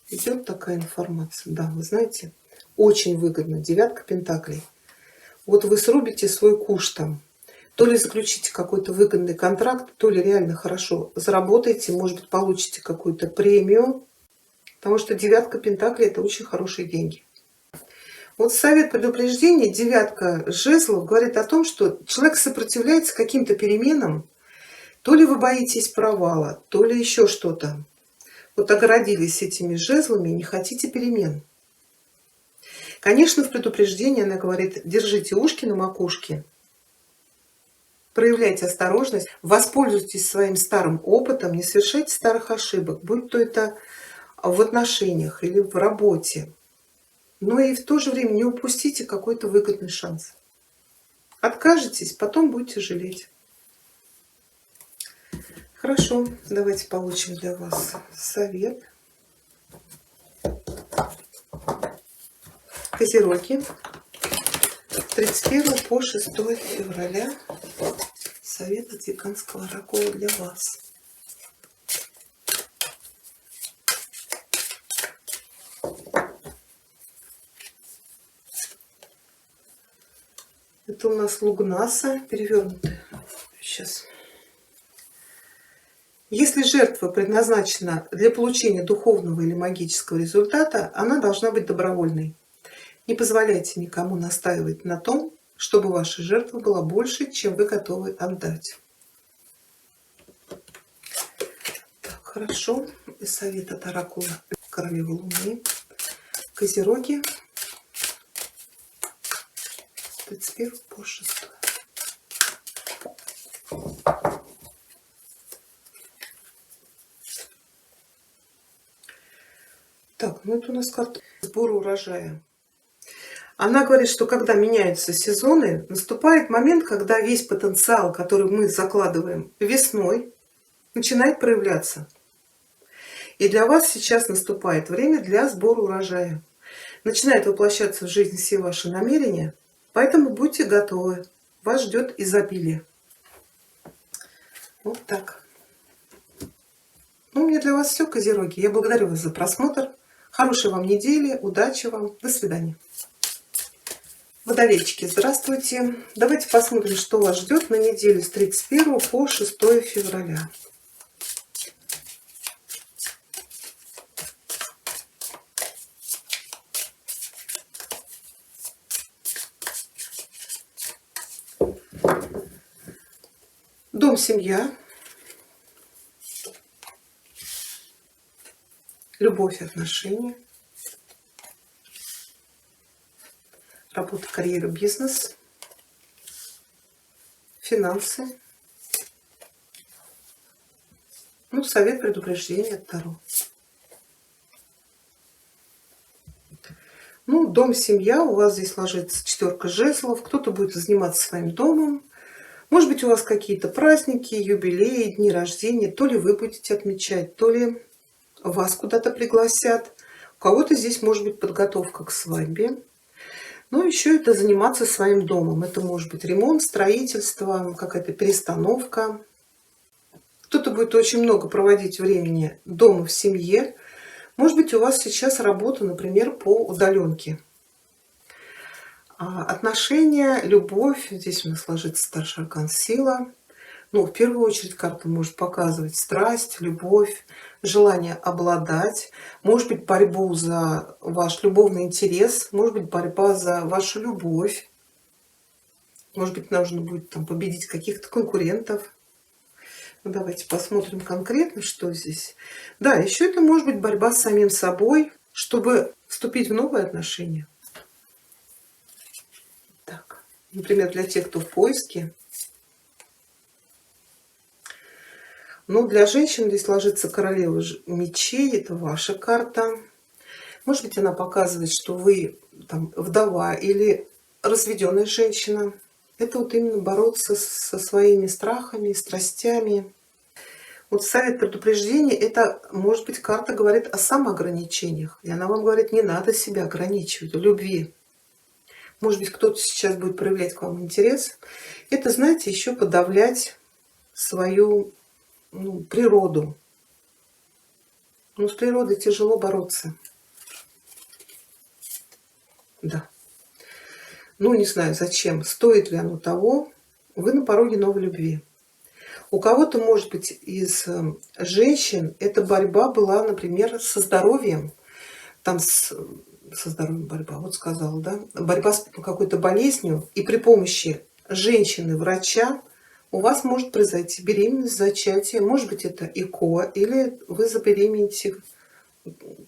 Идет такая информация. Да, вы знаете, очень выгодно. Девятка пентаклей. Вот вы срубите свой куш там. То ли заключите какой-то выгодный контракт, то ли реально хорошо заработаете, может быть, получите какую-то премию. Потому что девятка пентаклей — это очень хорошие деньги. Вот совет предупреждения, девятка жезлов, говорит о том, что человек сопротивляется каким-то переменам. То ли вы боитесь провала, то ли еще что-то. Вот огородились этими жезлами и не хотите перемен. Конечно, в предупреждении она говорит, держите ушки на макушке, проявляйте осторожность, воспользуйтесь своим старым опытом, не совершайте старых ошибок, будь то это в отношениях или в работе. Но и в то же время не упустите какой-то выгодный шанс. Откажетесь, потом будете жалеть. Хорошо, давайте получим для вас совет. Козероги. 31 по 6 февраля. Совет от Деканского оракула для вас. Это у нас Лугнаса, перевернутая. Сейчас. Если жертва предназначена для получения духовного или магического результата, она должна быть добровольной. Не позволяйте никому настаивать на том, чтобы ваша жертва была больше, чем вы готовы отдать. Так, хорошо. И совет от оракула Королевы Луны. Козероги. 31 по 6. Так, ну это у нас карта сбора урожая. Она говорит, что когда меняются сезоны, наступает момент, когда весь потенциал, который мы закладываем весной, начинает проявляться. И для вас сейчас наступает время для сбора урожая. Начинает воплощаться в жизнь все ваши намерения, поэтому будьте готовы. Вас ждет изобилие. Вот так. Ну, у меня для вас все, козероги. Я благодарю вас за просмотр. Хорошей вам недели, удачи вам. До свидания. Водолейчики, здравствуйте. Давайте посмотрим, что вас ждет на неделю с 31 по 6 февраля. Дом, семья, любовь, отношения, работа, карьера, бизнес, финансы. Ну, совет, предупреждение от Таро. Ну, дом, семья, у вас здесь ложится четверка жезлов. Кто-то будет заниматься своим домом. Может быть, у вас какие-то праздники, юбилеи, дни рождения. То ли вы будете отмечать, то ли вас куда-то пригласят. У кого-то здесь может быть подготовка к свадьбе. Но еще это заниматься своим домом. Это может быть ремонт, строительство, какая-то перестановка. Кто-то будет очень много проводить времени дома в семье. Может быть, у вас сейчас работа, например, по удаленке. Отношения, любовь. Здесь у нас ложится старший аркан сила. Ну, в первую очередь карта может показывать страсть, любовь, желание обладать. Может быть, борьбу за ваш любовный интерес. Может быть, борьба за вашу любовь. Может быть, нужно будет там победить каких-то конкурентов. Ну, давайте посмотрим конкретно, что здесь. Да, еще это может быть борьба с самим собой, чтобы вступить в новые отношения. Так, например, для тех, кто в поиске. Ну, для женщин здесь ложится королева мечей, это ваша карта. Может быть, она показывает, что вы там вдова или разведенная женщина. Это вот именно бороться со своими страхами, страстями. Вот совет предупреждения — это, может быть, карта говорит о самоограничениях. И она вам говорит, не надо себя ограничивать в любви. Может быть, кто-то сейчас будет проявлять к вам интерес. Это, знаете, еще подавлять свою природу. Но с природой тяжело бороться. Да. Ну, не знаю, зачем, стоит ли оно того. Вы на пороге новой любви. У кого-то, может быть, из женщин эта борьба была, например, со здоровьем. Там со здоровьем борьба, вот сказала, да? Борьба с какой-то болезнью. И при помощи женщины-врача у вас может произойти беременность, зачатие. Может быть, это ЭКО, или вы забеременеете,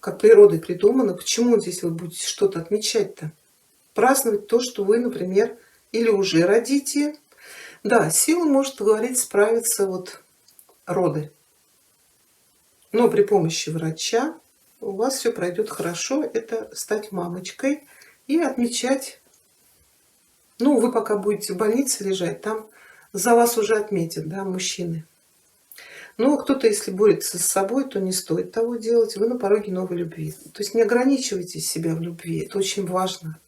как природой придумано. Почему здесь вы будете что-то отмечать-то? Праздновать то, что вы, например, или уже родите. Да, сила может говорить справиться роды. Но при помощи врача у вас все пройдет хорошо. Это стать мамочкой и отмечать. Ну, вы пока будете в больнице лежать, там за вас уже отметят, да, мужчины. Но кто-то, если борется с собой, то не стоит того делать. Вы на пороге новой любви. То есть не ограничивайте себя в любви. Это очень важно.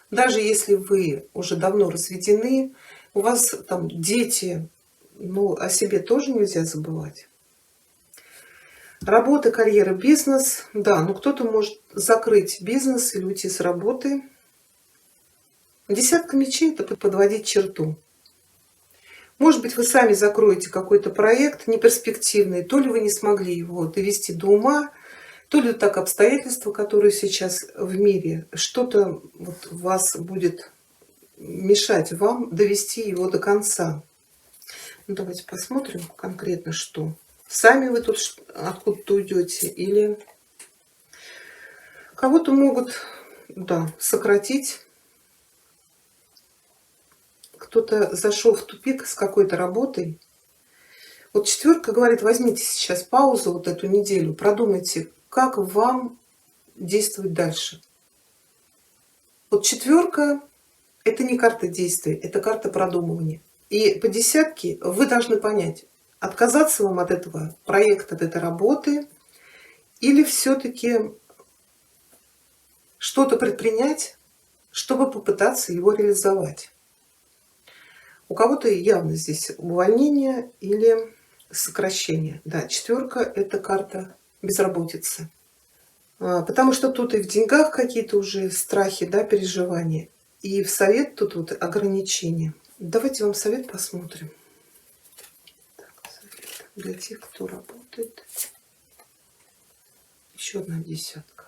Даже если вы уже давно разведены, у вас там дети, о себе тоже нельзя забывать. Работа, карьера, бизнес. Да, но кто-то может закрыть бизнес или уйти с работы. Десятка мечей — это подводить черту. Может быть, вы сами закроете какой-то проект неперспективный, то ли вы не смогли его довести до ума, то ли так обстоятельства, которые сейчас в мире, что-то вас будет мешать вам довести его до конца. Ну, давайте посмотрим конкретно, что. Сами вы тут откуда-то уйдете, или кого-то могут, да, сократить. Кто-то зашел в тупик с какой-то работой. Вот четверка говорит, возьмите сейчас паузу эту неделю, продумайте, как вам действовать дальше. Вот четверка — это не карта действий, это карта продумывания. И по десятке вы должны понять, отказаться вам от этого проекта, от этой работы, или все-таки что-то предпринять, чтобы попытаться его реализовать. У кого-то явно здесь увольнение или сокращение. Да, четверка — это карта безработицы. Потому что тут и в деньгах какие-то уже страхи, да, переживания. И в совет тут ограничения. Давайте вам совет посмотрим. Так, совет для тех, кто работает. Еще одна десятка.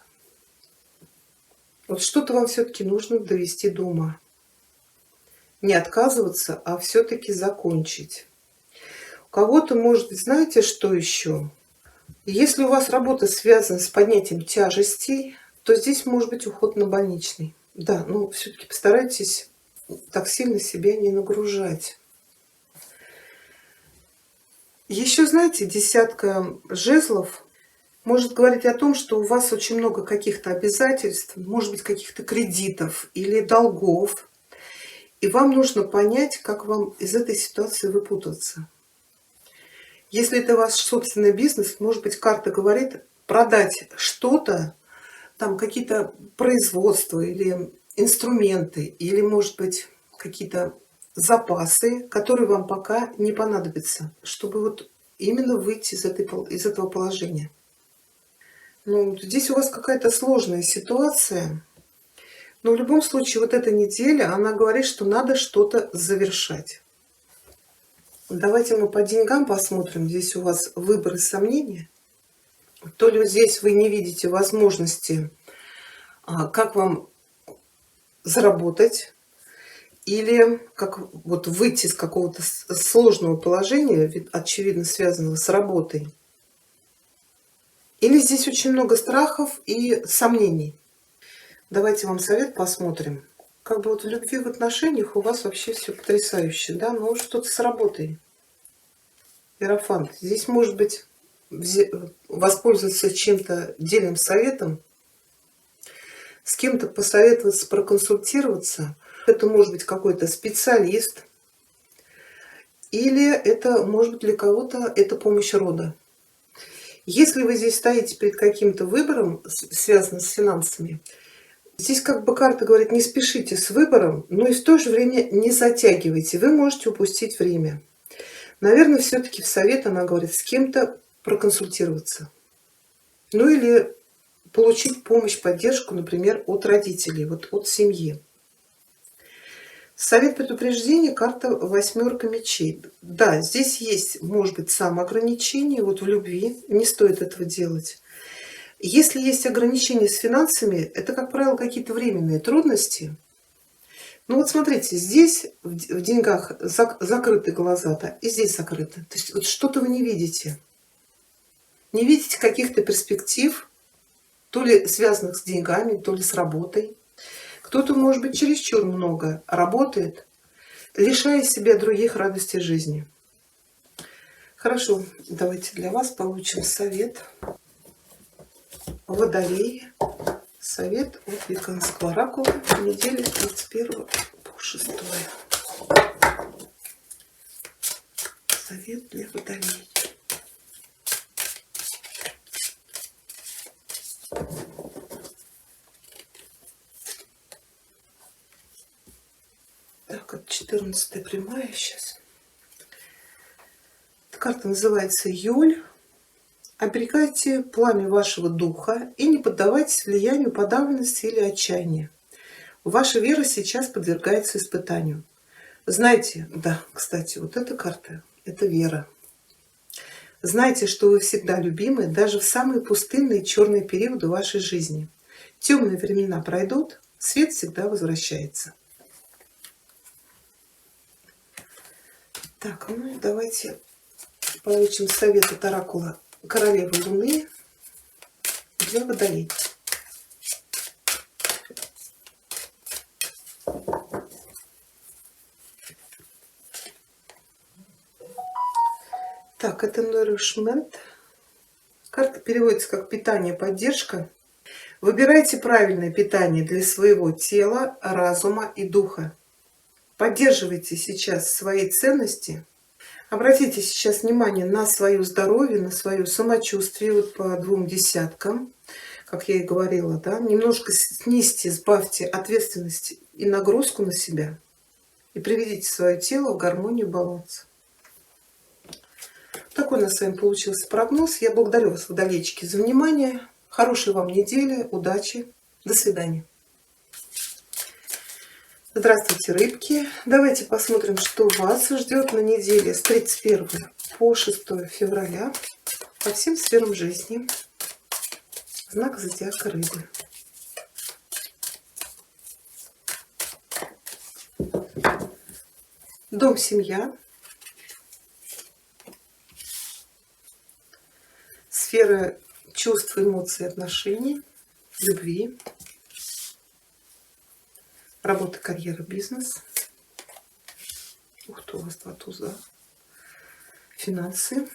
Вот что-то вам все-таки нужно довести до ума. Не отказываться, а все-таки закончить. У кого-то, может быть, знаете, что еще? Если у вас работа связана с поднятием тяжестей, то здесь может быть уход на больничный. Да, но все-таки постарайтесь так сильно себя не нагружать. Еще, знаете, десятка жезлов может говорить о том, что у вас очень много каких-то обязательств, может быть, каких-то кредитов или долгов. И вам нужно понять, как вам из этой ситуации выпутаться. Если это ваш собственный бизнес, может быть, карта говорит продать что-то, там какие-то производства или инструменты, или, может быть, какие-то запасы, которые вам пока не понадобятся, чтобы именно выйти из этого положения. Здесь у вас какая-то сложная ситуация. Но в любом случае, эта неделя, она говорит, что надо что-то завершать. Давайте мы по деньгам посмотрим. Здесь у вас выбор и сомнения. То ли здесь вы не видите возможности, как вам заработать, или как выйти из какого-то сложного положения, очевидно связанного с работой. Или здесь очень много страхов и сомнений. Давайте вам совет посмотрим. В любви, в отношениях у вас вообще все потрясающе, да? Но что-то с работой. Иерофант. Здесь, может быть, воспользоваться чем-то дельным советом, с кем-то посоветоваться, проконсультироваться. Это может быть какой-то специалист. или это, может быть, для кого-то это помощь рода. Если вы здесь стоите перед каким-то выбором, связанным с финансами, здесь как бы карта говорит, не спешите с выбором, но и в то же время не затягивайте, вы можете упустить время. Наверное, все-таки в совет она говорит с кем-то проконсультироваться. Ну или получить помощь, поддержку, например, от родителей, вот от семьи. Совет предупреждения, карта восьмерка мечей. Да, здесь есть, может быть, самоограничение, вот в любви не стоит этого делать. Если есть ограничения с финансами, это, как правило, какие-то временные трудности. Ну вот смотрите, здесь в деньгах закрыты глаза, да, и здесь закрыты. То есть вот что-то вы не видите. Не видите каких-то перспектив, то ли связанных с деньгами, то ли с работой. Кто-то, может быть, чересчур много работает, лишая себя других радостей жизни. Хорошо, давайте для вас получим совет. Водолей. Совет от Веканского оракула. Неделя с 31 по 6. Совет для водолей. Так, это 14 прямая сейчас. Эта карта называется Юль. Оберегайте пламя вашего духа и не поддавайтесь влиянию подавленности или отчаяния. Ваша вера сейчас подвергается испытанию. Знаете, да, кстати, вот эта карта – это вера. Знайте, что вы всегда любимы, даже в самые пустынные черные периоды вашей жизни. Темные времена пройдут, свет всегда возвращается. Так, ну давайте получим совет от оракула Королевы Луны для Водолей. Так, это nourishment. Карта переводится как питание, поддержка. Выбирайте правильное питание для своего тела, разума и духа. Поддерживайте сейчас свои ценности. Обратите сейчас внимание на свое здоровье, на свое самочувствие, вот по 2 десяткам, как я и говорила, да, немножко снизьте, сбавьте ответственность и нагрузку на себя и приведите свое тело в гармонию, баланс. Такой у нас с вами получился прогноз. Я благодарю вас, водолейчики, за внимание. Хорошей вам недели, удачи, до свидания. Здравствуйте, рыбки! Давайте посмотрим, что вас ждет на неделе с 31 по 6 февраля по всем сферам жизни. Знак зодиака Рыбы. Дом, семья. Сфера чувств, эмоций, отношений, любви. Работа, карьера, бизнес. Ух ты, у вас 2 туза. Финансы.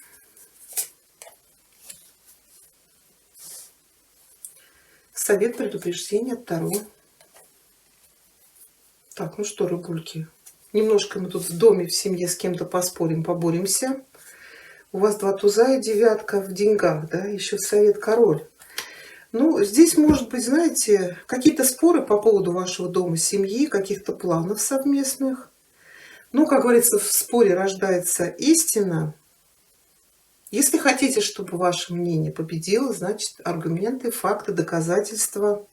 Совет, предупреждение, Таро. Так, ну что, рыбульки, немножко мы тут в доме, в семье с кем-то поспорим, поборемся. У вас 2 туза и 9 в деньгах, да, еще совет король. Ну, здесь, может быть, знаете, какие-то споры по поводу вашего дома, семьи, каких-то планов совместных. Ну, как говорится, в споре рождается истина. Если хотите, чтобы ваше мнение победило, значит, аргументы, факты, доказательства.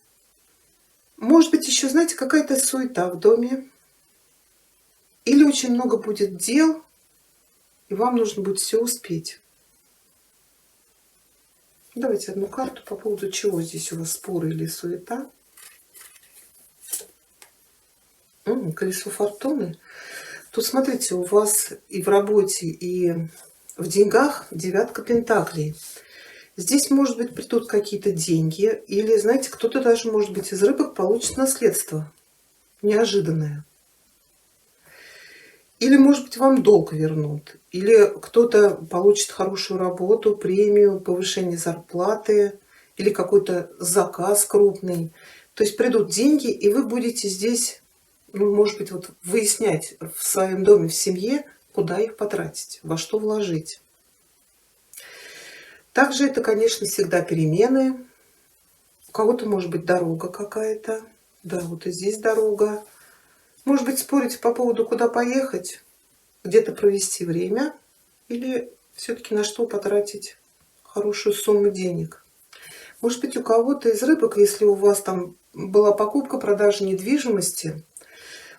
Может быть, еще, знаете, какая-то суета в доме. Или очень много будет дел, и вам нужно будет все успеть. Давайте одну карту по поводу чего здесь у вас споры или суета. Колесо фортуны. Тут, смотрите, у вас и в работе, и в деньгах 9 пентаклей. Здесь, может быть, придут какие-то деньги. Или, знаете, кто-то даже, может быть, из рыбок получит наследство. Неожиданное. Или, может быть, вам долг вернут. Или кто-то получит хорошую работу, премию, повышение зарплаты. Или какой-то заказ крупный. То есть придут деньги, и вы будете здесь, ну, может быть, вот выяснять в своем доме, в семье, куда их потратить, во что вложить. Также это, конечно, всегда перемены. У кого-то может быть дорога какая-то. Да, вот и здесь дорога. Может быть, спорите по поводу, куда поехать, где-то провести время или все-таки на что потратить хорошую сумму денег. Может быть, у кого-то из рыбок, если у вас там была покупка, продажа недвижимости,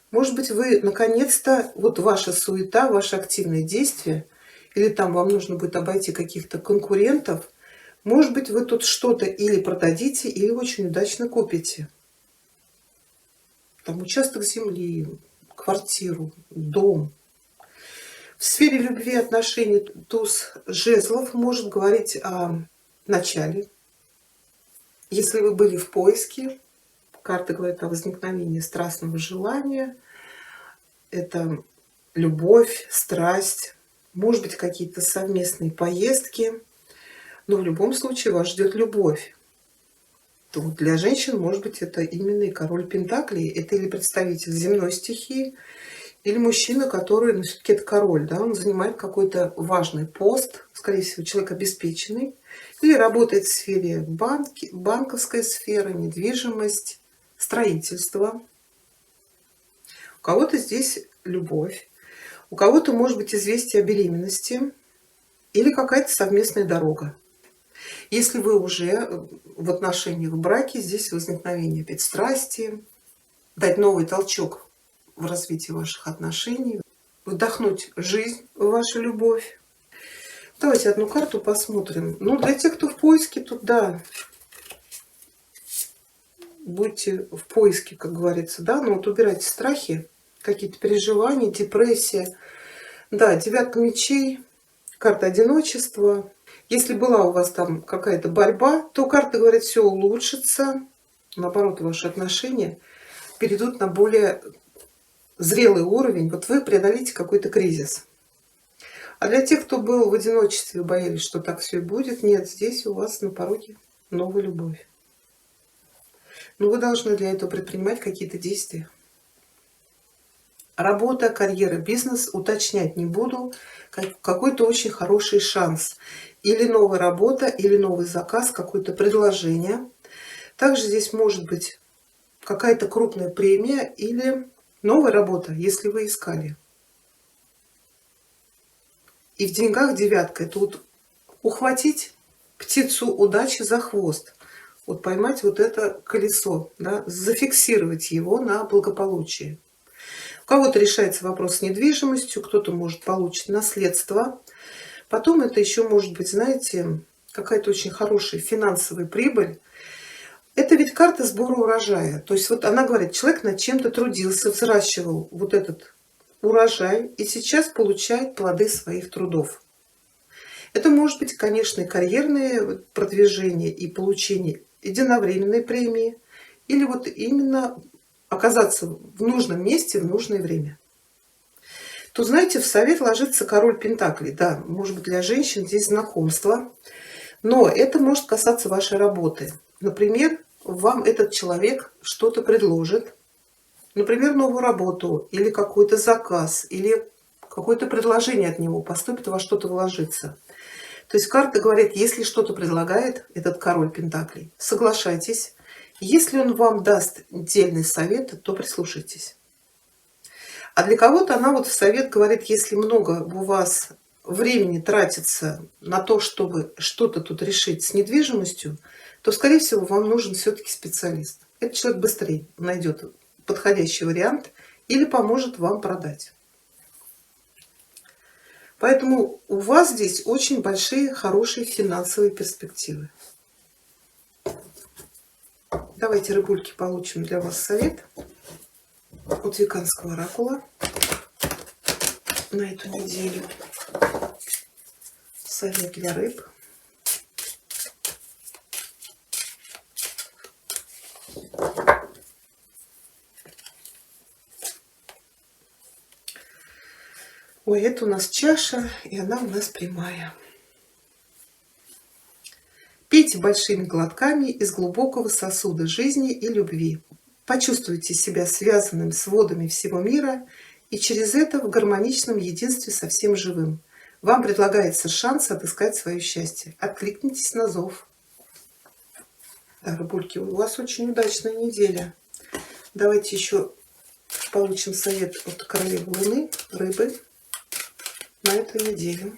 может быть, вы наконец-то, вот ваша суета, ваши активные действия, или там вам нужно будет обойти каких-то конкурентов, может быть, вы тут что-то или продадите, или очень удачно купите. Там участок земли, квартиру, дом. В сфере любви и отношений туз жезлов может говорить о начале. Если вы были в поиске, карта говорит о возникновении страстного желания. Это любовь, страсть, может быть, какие-то совместные поездки. Но в любом случае вас ждет любовь. То для женщин, может быть, это именно и король Пентаклей. Это или представитель земной стихии, или мужчина, который, ну, все-таки это король, да, он занимает какой-то важный пост, скорее всего, человек обеспеченный, или работает в сфере банки, банковская сфера, недвижимость, строительство. У кого-то здесь любовь, у кого-то может быть известие о беременности или какая-то совместная дорога. Если вы уже в отношениях, в браке, здесь возникновение опять страсти, дать новый толчок в развитии ваших отношений, вдохнуть жизнь в вашу любовь. Давайте одну карту посмотрим. Ну, для тех, кто в поиске, тут да, будьте в поиске, как говорится, да, но вот убирайте страхи, какие-то переживания, депрессия. Да, девятка мечей, карта одиночества. Если была у вас там какая-то борьба, то карта говорит, все улучшится. Наоборот, ваши отношения перейдут на более зрелый уровень. Вот вы преодолите какой-то кризис. А для тех, кто был в одиночестве, боялись, что так все и будет, нет, здесь у вас на пороге новая любовь. Но вы должны для этого предпринимать какие-то действия. Работа, карьера, бизнес уточнять не буду. Какой-то очень хороший шанс. Или новая работа, или новый заказ, какое-то предложение. Также здесь может быть какая-то крупная премия или новая работа, если вы искали. И в деньгах девятка. Это вот ухватить птицу удачи за хвост. Вот поймать вот это колесо, да, зафиксировать его на благополучие. У кого-то решается вопрос с недвижимостью, кто-то может получить наследство. Потом это еще может быть, знаете, какая-то очень хорошая финансовая прибыль. Это ведь карта сбора урожая. То есть вот она говорит, человек над чем-то трудился, взращивал вот этот урожай и сейчас получает плоды своих трудов. Это может быть, конечно, и карьерное продвижение, и получение единовременной премии, или вот именно оказаться в нужном месте в нужное время. То, знаете, в совет ложится король Пентаклей. Да, может быть, для женщин здесь знакомство, но это может касаться вашей работы. Например, вам этот человек что-то предложит, например, новую работу, или какой-то заказ, или какое-то предложение от него поступит, во что-то вложиться. То есть карта говорит, если что-то предлагает этот король Пентаклей, соглашайтесь. Если он вам даст дельный совет, то прислушайтесь. А для кого-то она вот в совет говорит, если много у вас времени тратится на то, чтобы что-то тут решить с недвижимостью, то, скорее всего, вам нужен все-таки специалист. Этот человек быстрее найдет подходящий вариант или поможет вам продать. Поэтому у вас здесь очень большие, хорошие финансовые перспективы. Давайте, рыбульки, получим для вас совет от Веканского оракула на эту неделю. Совет для рыб. Ой, это у нас чаша, и она у нас прямая. Пейте большими глотками из глубокого сосуда жизни и любви. Почувствуйте себя связанным с водами всего мира и через это в гармоничном единстве со всем живым. Вам предлагается шанс отыскать свое счастье. Откликнитесь на зов. Да, рыбульки, у вас очень удачная неделя. Давайте еще получим совет от королевы Луны, рыбы, на эту неделю.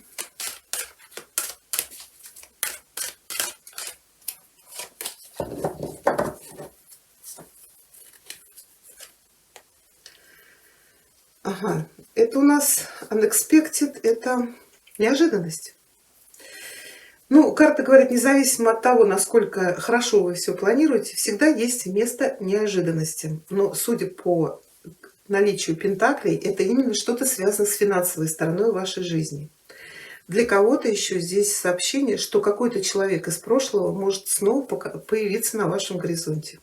Ага, это у нас unexpected, это неожиданность. Ну, карта говорит, независимо от того, насколько хорошо вы все планируете, всегда есть место неожиданности. Но судя по наличию пентаклей, это именно что-то связано с финансовой стороной вашей жизни. Для кого-то еще здесь сообщение, что какой-то человек из прошлого может снова появиться на вашем горизонте.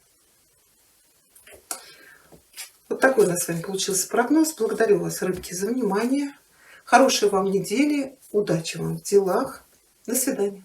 Вот такой у нас с вами получился прогноз. Благодарю вас, рыбки, за внимание. Хорошей вам недели, удачи вам в делах. До свидания.